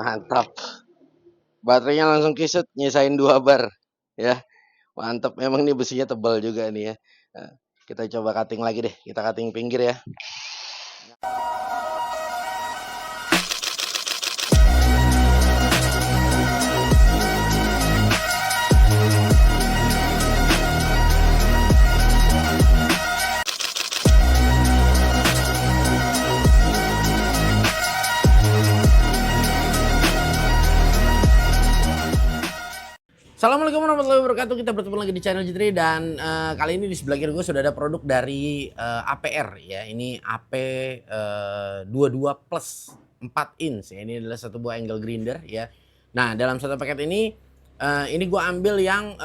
Mantap. Baterainya langsung kisut, nyisain 2 bar, ya. Mantap, memang nih besinya tebal juga nih ya. Nah, kita coba cutting lagi deh, kita cutting pinggir ya. Assalamualaikum warahmatullahi wabarakatuh. Kita bertemu lagi di channel Jitri dan kali ini di sebelah kiri gue sudah ada produk dari APR ya. Ini AP 22 plus 4 inch ya. Ini adalah satu buah angle grinder ya. Nah, dalam satu paket ini gue ambil yang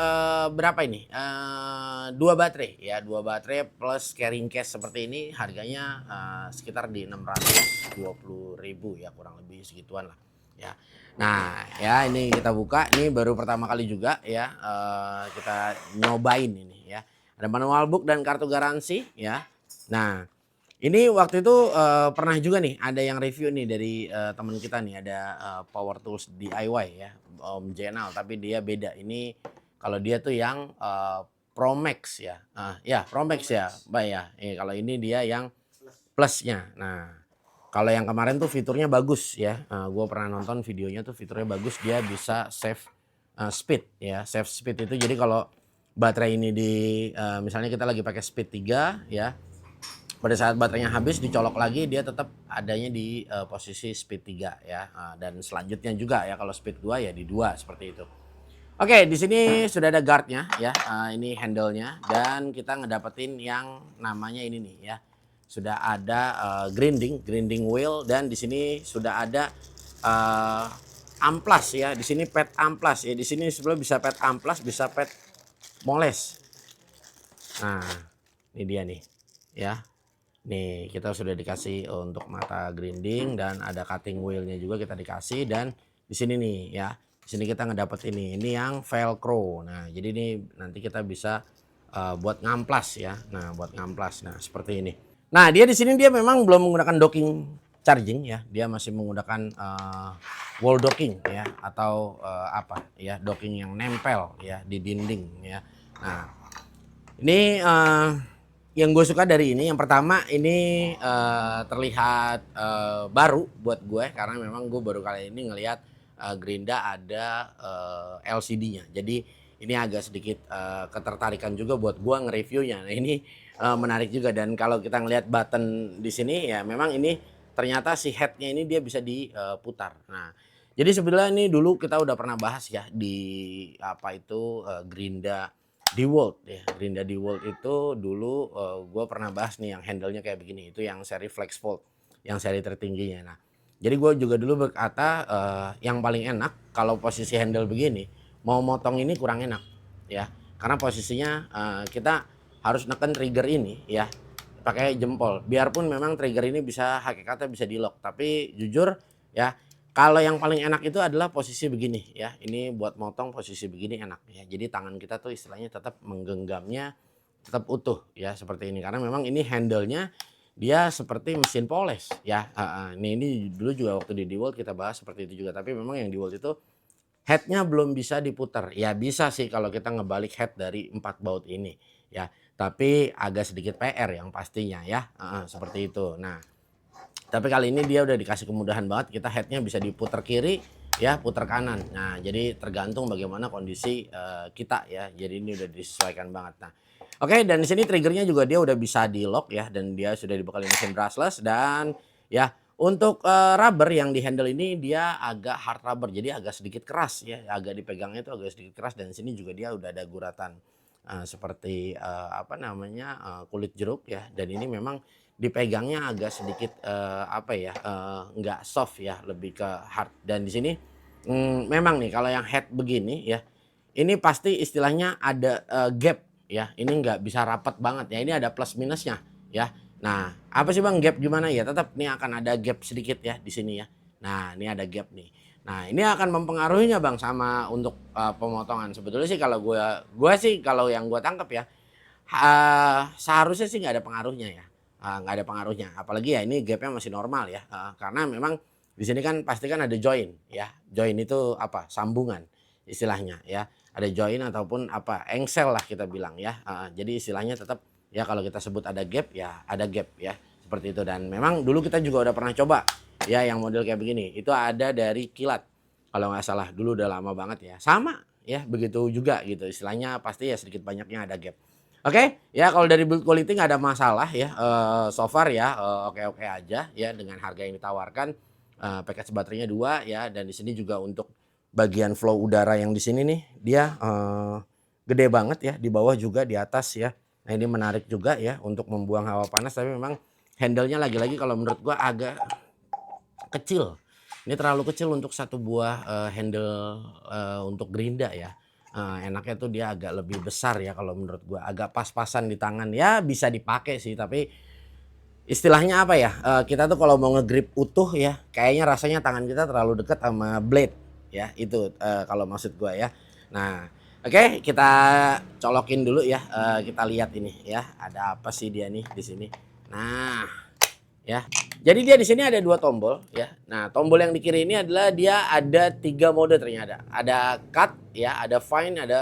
berapa ini? 2 baterai ya, 2 baterai plus carrying case seperti ini. Harganya sekitar di 620.000 ya, kurang lebih segituan lah ya. Nah ya, ini kita buka, ini baru pertama kali juga ya kita nyobain ini ya. Ada manual book dan kartu garansi ya. Nah ini waktu itu pernah juga nih ada yang review nih dari teman kita nih, ada Power Tools DIY ya, Om Jenal, tapi dia beda. Ini kalau dia tuh yang Pro Max ya. Ya Pro Max ya, Mbak ya. Kalau ini dia yang plusnya. Nah kalau yang kemarin tuh fiturnya bagus ya, gue pernah nonton videonya tuh fiturnya bagus, dia bisa save speed ya. Save speed itu jadi kalau baterai ini misalnya kita lagi pakai speed 3 ya, pada saat baterainya habis dicolok lagi dia tetap adanya di posisi speed 3 ya. Dan selanjutnya juga ya, kalau speed 2 ya di 2 seperti itu. Oke, di sini sudah ada guardnya ya, ini handle-nya, dan kita ngedapetin yang namanya ini nih ya. Sudah ada grinding wheel, dan di sini sudah ada amplas ya. Di sini pad amplas ya. Di sini sebenarnya bisa pad amplas, bisa pad moles. Nah, ini dia nih ya. Nih kita sudah dikasih untuk mata grinding, dan ada cutting wheelnya juga kita dikasih, dan di sini nih ya. Di sini kita ngedapat ini yang velcro. Nah, jadi ini nanti kita bisa buat ngamplas ya. Nah, buat ngamplas. Nah, seperti ini. Nah, dia di sini dia memang belum menggunakan docking charging ya. Dia masih menggunakan wall docking ya, atau apa ya, docking yang nempel ya di dinding ya. Nah, ini yang gue suka dari ini, yang pertama ini terlihat baru buat gue, karena memang gue baru kali ini ngelihat Grinda ada LCD-nya. Jadi ini agak sedikit ketertarikan juga buat gue nge-reviewnya. Nah ini menarik juga, dan kalau kita ngelihat button di sini ya, memang ini ternyata si head-nya ini dia bisa diputar. Nah, jadi sebenarnya ini dulu kita udah pernah bahas ya di apa itu Grinda DeWalt ya. Grinda DeWalt itu dulu gue pernah bahas nih yang handle-nya kayak begini, itu yang seri Flex Fold, yang seri tertingginya. Nah, jadi gue juga dulu berkata yang paling enak kalau posisi handle begini, mau motong ini kurang enak ya, karena posisinya kita harus neken trigger ini ya pakai jempol. Biarpun memang trigger ini bisa hakikatnya bisa di lock, tapi jujur ya, kalau yang paling enak itu adalah posisi begini ya. Ini buat motong posisi begini enak ya. Jadi tangan kita tuh istilahnya tetap menggenggamnya tetap utuh ya, seperti ini. Karena memang ini handle-nya dia seperti mesin poles ya. Ini dulu juga waktu di DeWalt kita bahas seperti itu juga. Tapi memang yang DeWalt itu headnya belum bisa diputar. Ya bisa sih kalau kita ngebalik head dari 4 baut ini ya. Tapi agak sedikit PR yang pastinya ya. Seperti itu. Nah, tapi kali ini dia udah dikasih kemudahan banget, kita headnya bisa diputar kiri ya, putar kanan. Nah, jadi tergantung bagaimana kondisi kita ya. Jadi ini udah disesuaikan banget. Nah, oke, dan di sini triggernya juga dia udah bisa di lock ya, dan dia sudah dibekali mesin brushless, dan ya untuk rubber yang di handle ini dia agak hard rubber, jadi agak sedikit keras ya, agak dipegangnya itu agak sedikit keras, dan di sini juga dia udah ada guratan seperti apa namanya kulit jeruk ya, dan ini memang dipegangnya agak sedikit apa ya, nggak soft ya, lebih ke hard. Dan di sini memang nih kalau yang head begini ya, ini pasti istilahnya ada gap ya, ini nggak bisa rapat banget ya, ini ada plus minusnya ya. Nah, apa sih Bang gap gimana ya? Tetap nih akan ada gap sedikit ya di sini ya. Nah, ini ada gap nih. Nah, ini akan mempengaruhinya Bang sama untuk pemotongan. Sebetulnya sih kalau gua sih kalau yang gua tangkap ya, seharusnya sih nggak ada pengaruhnya ya. Nggak ada pengaruhnya, apalagi ya ini gapnya masih normal ya, karena memang Di sini kan pasti kan ada join ya. Join itu apa? Sambungan istilahnya ya. Ada join ataupun apa? Engsel lah kita bilang ya. Jadi istilahnya tetap ya kalau kita sebut ada gap ya ada gap ya. Seperti itu, dan memang dulu kita juga udah pernah coba ya yang model kayak begini. Itu ada dari Kilat. Kalau nggak salah dulu udah lama banget ya. Sama ya begitu juga gitu. Istilahnya pasti ya sedikit banyaknya ada gap. Oke, ya kalau dari build quality nggak ada masalah ya. So far ya oke-oke aja ya dengan harga yang ditawarkan. Package baterainya 2 ya, dan di sini juga untuk bagian flow udara yang di sini nih dia gede banget ya, di bawah juga di atas ya. Nah ini menarik juga ya untuk membuang hawa panas, tapi memang handle-nya lagi-lagi kalau menurut gua agak kecil. Ini terlalu kecil untuk satu buah handle untuk gerinda ya. Enaknya tuh dia agak lebih besar ya kalau menurut gua, agak pas-pasan di tangan ya, bisa dipakai sih, tapi istilahnya apa ya, kita tuh kalau mau ngegrip utuh ya kayaknya rasanya tangan kita terlalu dekat sama blade ya, itu kalau maksud gua ya. Nah oke, kita colokin dulu ya, kita lihat ini ya ada apa sih dia nih di sini. Nah ya, jadi dia di sini ada 2 tombol ya. Nah tombol yang di kiri ini adalah dia ada 3 mode ternyata. Ada cut ya, ada fine, ada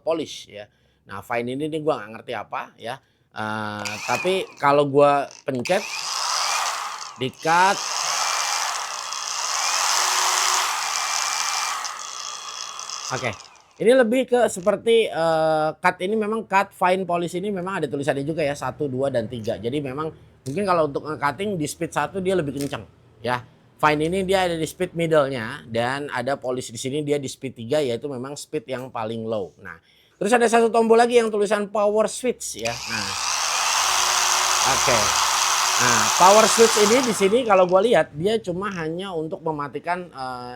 polish ya. Nah fine ini nih gua nggak ngerti apa ya. Tapi kalau gua pencet di cut, oke. Ini lebih ke seperti cut ini memang cut fine polish ini memang ada tulisannya juga ya 1, 2 dan 3. Jadi memang mungkin kalau untuk nge-cutting di speed 1 dia lebih kencang ya. Fine ini dia ada di speed middle-nya, dan ada polish di sini dia di speed 3 yaitu memang speed yang paling low. Nah, terus ada satu tombol lagi yang tulisan power switch ya. Nah, oke. Nah, power switch ini di sini kalau gua lihat dia cuma hanya untuk mematikan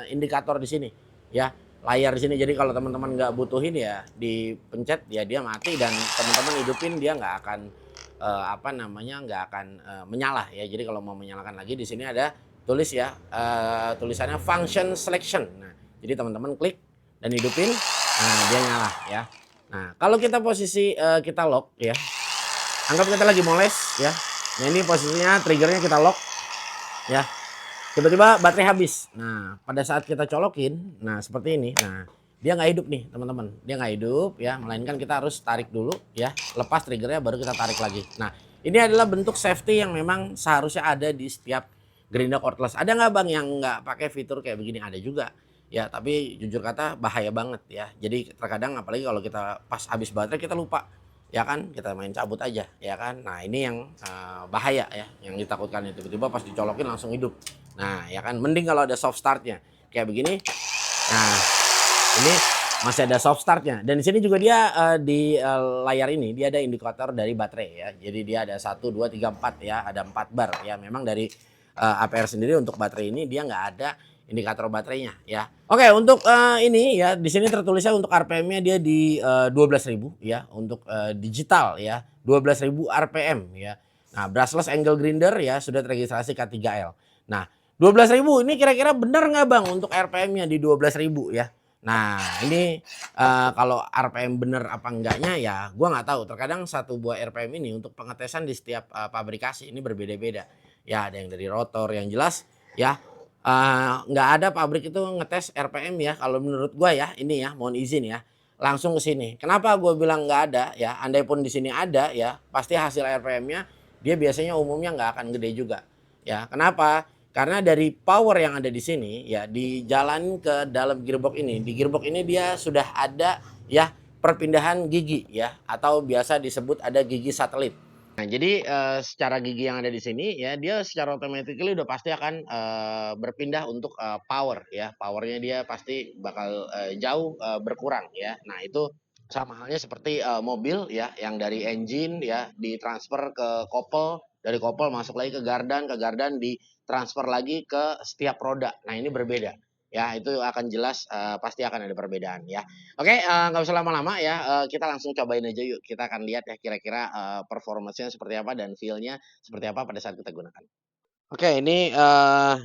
indikator di sini ya, layar di sini. Jadi kalau teman-teman nggak butuhin ya dipencet ya dia mati, dan teman-teman hidupin dia nggak akan apa namanya, nggak akan menyala ya. Jadi kalau mau menyalakan lagi di sini ada tulis ya, tulisannya function selection. Nah, jadi teman-teman klik dan hidupin, nah dia nyala ya. Nah, kalau kita posisi kita lock ya, anggap kita lagi moles ya. Nah ini posisinya triggernya kita lock ya. Tiba-tiba baterai habis. Nah pada saat kita colokin, nah seperti ini. Nah dia nggak hidup nih teman-teman. Dia nggak hidup ya. Melainkan kita harus tarik dulu ya. Lepas triggernya baru kita tarik lagi. Nah ini adalah bentuk safety yang memang seharusnya ada di setiap gerinda cordless. Ada nggak bang yang nggak pakai fitur kayak begini? Ada juga. Ya tapi jujur kata bahaya banget ya. Jadi terkadang apalagi kalau kita pas habis baterai kita lupa ya kan, kita main cabut aja ya kan. Nah ini yang bahaya ya, yang ditakutkan itu tiba-tiba pas dicolokin langsung hidup. Nah ya kan, mending kalau ada soft startnya kayak begini. Nah ini masih ada soft startnya, dan di sini juga dia di layar ini dia ada indikator dari baterai ya. Jadi dia ada 1, 2, 3, 4 ya, ada 4 bar ya. Memang dari APR sendiri untuk baterai ini dia nggak ada indikator baterainya ya. Oke, untuk ini ya di sini tertulisnya untuk RPM-nya dia di 12.000 ya, untuk digital ya 12.000 RPM ya. Nah, brushless angle grinder ya sudah terregistrasi K3L. Nah, 12.000 ini kira-kira benar nggak Bang untuk RPM-nya di 12.000 ya? Nah, ini kalau RPM bener apa enggaknya ya gua nggak tahu. Terkadang satu buah RPM ini untuk pengetesan di setiap pabrikasi ini berbeda-beda. Ya, ada yang dari rotor, yang jelas ya nggak ada pabrik itu ngetes RPM ya. Kalau menurut gua ya, ini ya mohon izin ya, langsung ke sini. Kenapa gua bilang nggak ada ya? Andai pun di sini ada ya, pasti hasil RPM-nya dia biasanya umumnya nggak akan gede juga. Ya, kenapa? Karena dari power yang ada di sini ya dijalan ke dalam gearbox ini. Di gearbox ini dia sudah ada ya perpindahan gigi ya, atau biasa disebut ada gigi satelit. Nah, jadi secara gigi yang ada di sini ya dia secara automatically udah pasti akan berpindah untuk power ya. Powernya dia pasti bakal jauh berkurang ya. Nah, itu sama halnya seperti mobil ya yang dari engine ya ditransfer ke kopel, dari kopel masuk lagi ke gardan ditransfer lagi ke setiap roda. Nah, ini berbeda. Ya, itu akan jelas pasti akan ada perbedaan ya. Oke, nggak usah lama-lama ya, kita langsung cobain aja yuk. Kita akan lihat ya kira-kira performance-nya seperti apa dan feel-nya seperti apa pada saat kita gunakan. Oke, ini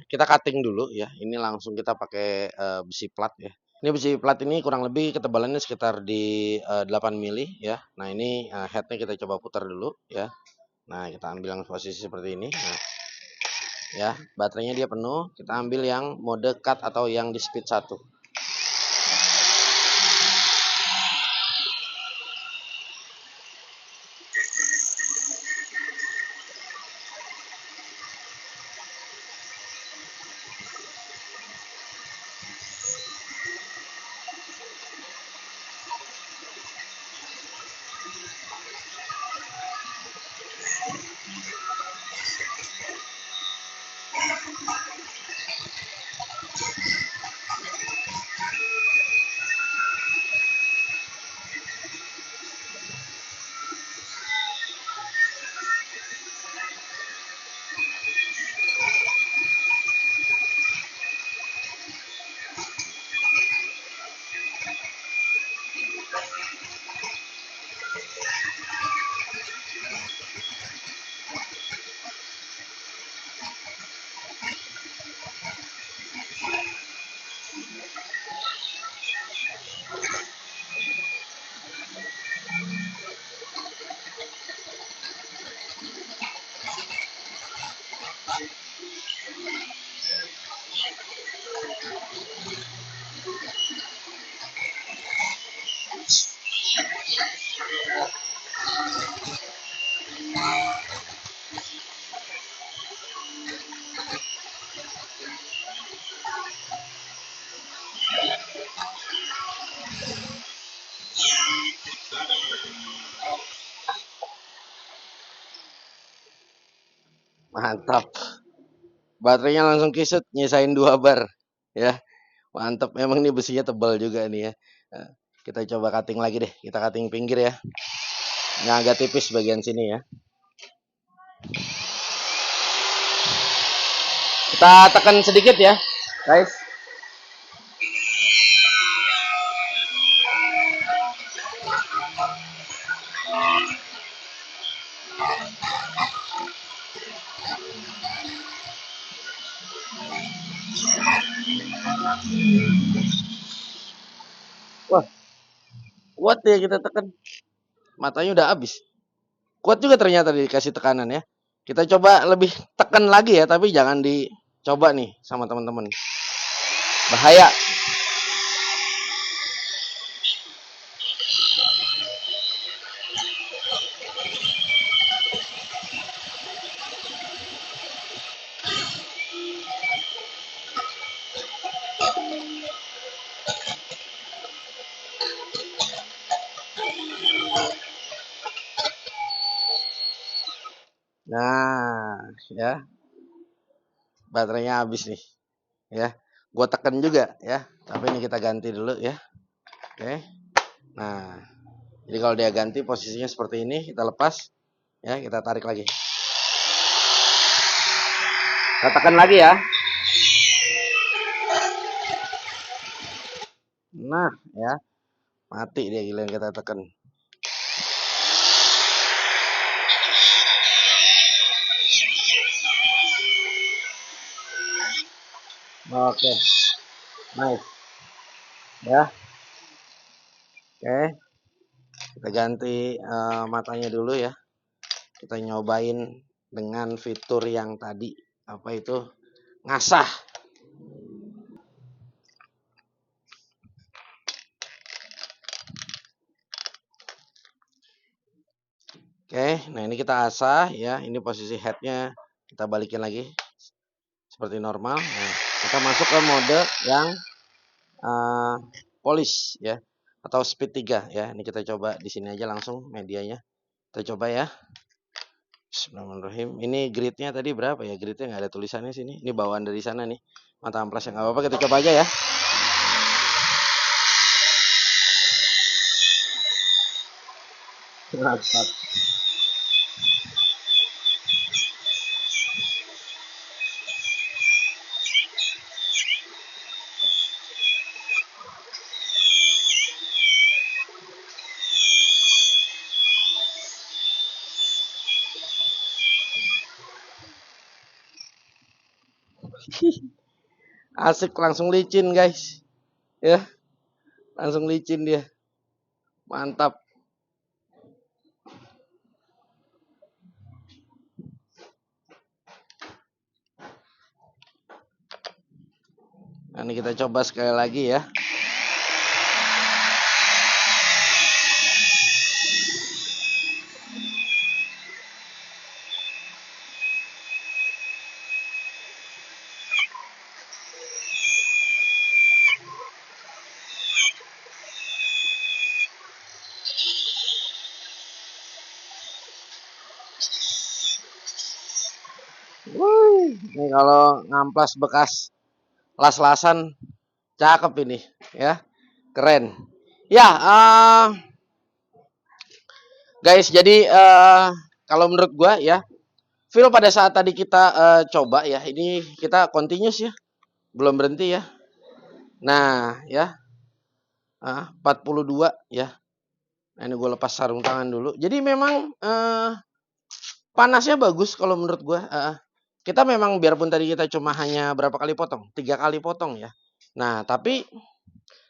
kita cutting dulu ya. Ini langsung kita pakai besi plat ya. Ini besi plat ini kurang lebih ketebalannya sekitar di 8 mili ya. Nah ini headnya kita coba putar dulu ya. Nah kita ambil yang posisi seperti ini. Nah, ya. Baterainya dia penuh, kita ambil yang mode cut atau yang di speed 1. Mantap. Baterainya langsung kisut, nyisain 2 bar ya. Mantap, memang nih besinya tebal juga nih ya. Nah, kita coba cutting lagi deh. Kita cutting pinggir ya. Ini agak tipis bagian sini ya. Kita tekan sedikit ya, guys. Wah, kuat ya kita tekan. Matanya udah habis. Kuat juga ternyata dikasih tekanan ya. Kita coba lebih tekan lagi ya, tapi jangan dicoba nih sama teman-teman. Bahaya. Nah, ya. Baterainya habis nih, ya. Gua tekan juga ya. Tapi ini kita ganti dulu ya. Oke. Nah, jadi kalau dia ganti posisinya seperti ini, kita lepas ya, kita tarik lagi. Kita tekan lagi ya. Nah, ya. Mati dia gila yang kita tekan. Oke. Nice. Ya. Oke. Kita ganti matanya dulu ya. Kita nyobain dengan fitur yang tadi. Apa itu? Ngasah. Oke, nah ini kita asah ya. Ini posisi headnya kita balikin lagi seperti normal. Nah, kita masuk ke mode yang polish ya, atau speed 3 ya. Ini kita coba di sini aja langsung medianya. Kita coba ya. Bismillahirrahmanirrahim. Ini gridnya tadi berapa ya? Gridnya nggak ada tulisannya sini. Ini bawaan dari sana nih. Mata amplas yang nggak apa-apa. Kita coba aja ya. Mantap. Asik, langsung licin guys. Ya, langsung licin dia. Mantap. Nah, ini kita coba sekali lagi ya. Ini kalau ngamplas bekas las-lasan cakep ini ya, keren. Ya, guys, jadi kalau menurut gua ya, feel pada saat tadi kita coba ya, ini kita continuous ya, belum berhenti ya. Nah, ya, 42 ya. Nah, ini gue lepas sarung tangan dulu. Jadi memang panasnya bagus kalau menurut gua. Kita memang biarpun tadi kita cuma hanya berapa kali potong, 3 kali potong ya. Nah, tapi,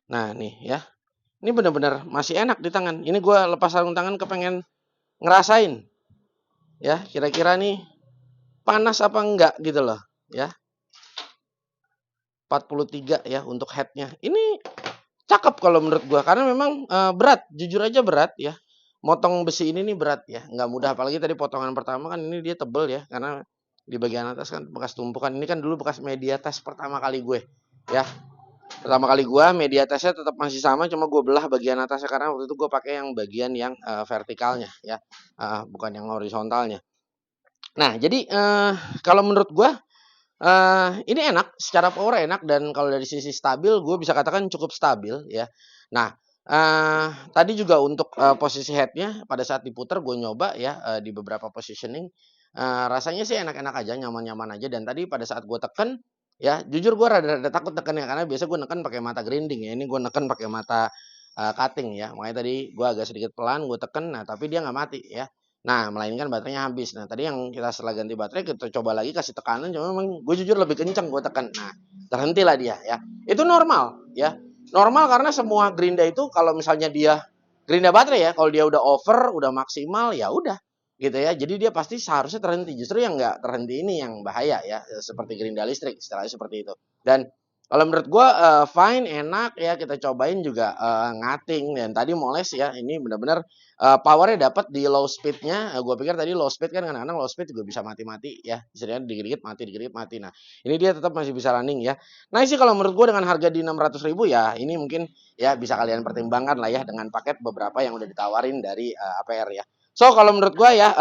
nah nih ya, ini benar-benar masih enak di tangan. Ini gua lepas sarung tangan kepengen ngerasain ya, kira-kira nih panas apa enggak gitu loh ya. 43 ya untuk headnya. Ini cakep kalau menurut gua karena memang berat, jujur aja berat ya. Motong besi ini nih berat ya, nggak mudah. Apalagi tadi potongan pertama kan ini dia tebel ya, karena di bagian atas kan bekas tumpukan. Ini kan dulu bekas media tes pertama kali gue ya. Pertama kali gue media tesnya tetap masih sama, cuma gue belah bagian atasnya karena waktu itu gue pakai yang bagian yang vertikalnya ya, bukan yang horizontalnya. Nah, jadi kalau menurut gue ini enak, secara power enak, dan kalau dari sisi stabil gue bisa katakan cukup stabil ya. Nah, tadi juga untuk posisi headnya pada saat diputar gue nyoba ya di beberapa positioning, rasanya sih enak-enak aja, nyaman-nyaman aja. Dan tadi pada saat gue tekan ya, jujur gue rada-rada takut tekannya karena biasa gue neken pakai mata grinding ya, ini gue neken pakai mata cutting ya. Makanya tadi gue agak sedikit pelan gue teken, nah tapi dia nggak mati ya. Nah, melainkan baterainya habis. Nah, tadi yang kita setelah ganti baterai kita coba lagi kasih tekanan, cuma memang gue jujur lebih kencang gue tekan. Nah, terhentilah dia ya. Itu normal ya. Normal karena semua gerinda itu kalau misalnya dia gerinda baterai ya, kalau dia udah over, udah maksimal ya udah gitu ya. Jadi dia pasti seharusnya terhenti. Justru yang nggak terhenti ini yang bahaya ya, seperti gerinda listrik istilahnya seperti itu. Dan kalau menurut gue fine, enak ya, kita cobain juga ngating. Dan tadi moles ya, ini benar-benar powernya dapat di low speednya. Gue pikir tadi low speed kan kadang-kadang low speed juga bisa mati-mati ya, istilahnya dikit-dikit mati, dikit-dikit mati. Nah, ini dia tetap masih bisa running ya. Nah, sih kalau menurut gue dengan harga di 600.000 ya, ini mungkin ya bisa kalian pertimbangkan lah ya dengan paket beberapa yang udah ditawarin dari APR ya. So kalau menurut gue ya,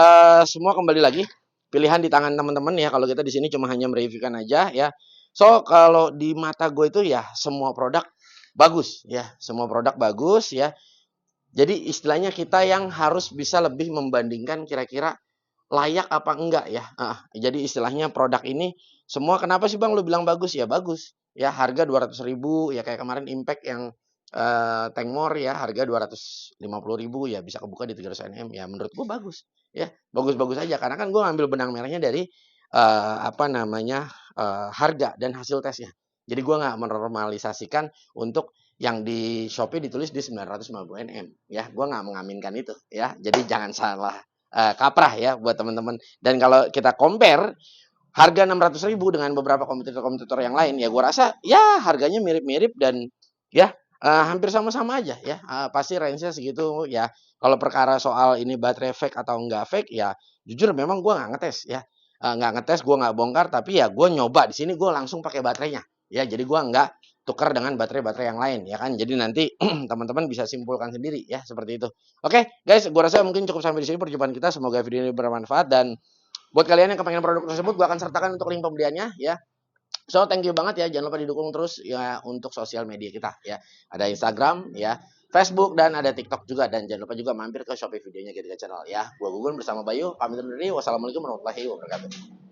semua kembali lagi pilihan di tangan teman-teman ya. Kalau kita di sini cuma hanya mereviewkan aja ya. So kalau di mata gue itu ya semua produk bagus ya, semua produk bagus ya. Jadi istilahnya kita yang harus bisa lebih membandingkan kira-kira layak apa enggak ya. Jadi istilahnya produk ini semua, kenapa sih Bang lu bilang bagus? Ya bagus. Ya harga 200.000 ya, kayak kemarin Impact yang Tankmore ya harga 250.000 ya bisa kebuka di 300 nm ya, menurut gua bagus. Ya, bagus-bagus aja karena kan gua ngambil benang merahnya dari apa namanya? Harga dan hasil tesnya. Jadi gua nggak menormalisasikan untuk yang di Shopee ditulis di 950 nm ya. Gua nggak mengaminkan itu ya. Jadi jangan salah kaprah ya buat teman-teman. Dan kalau kita compare harga 600.000 dengan beberapa kompetitor-kompetitor yang lain ya, gua rasa ya harganya mirip-mirip dan ya hampir sama-sama aja ya. Pasti range-nya segitu ya. Kalau perkara soal ini baterai fake atau enggak fake ya, jujur memang gua nggak ngetes ya. Nggak ngetes, gua nggak bongkar, tapi ya gua nyoba di sini gua langsung pakai baterainya. Ya, jadi gua nggak tukar dengan baterai-baterai yang lain ya kan. Jadi nanti teman-teman bisa simpulkan sendiri ya seperti itu. Oke, guys, gua rasa mungkin cukup sampai di sini perjumpaan kita. Semoga video ini bermanfaat, dan buat kalian yang kepengen produk tersebut, gue akan sertakan untuk link pembeliannya ya. So thank you banget ya, jangan lupa didukung terus ya untuk sosial media kita ya. Ada Instagram ya, Facebook, dan ada TikTok juga. Dan jangan lupa juga mampir ke Shopee videonya Getika Channel ya. Gua Gugun bersama Bayu pamit undur diri. Wassalamualaikum warahmatullahi wabarakatuh.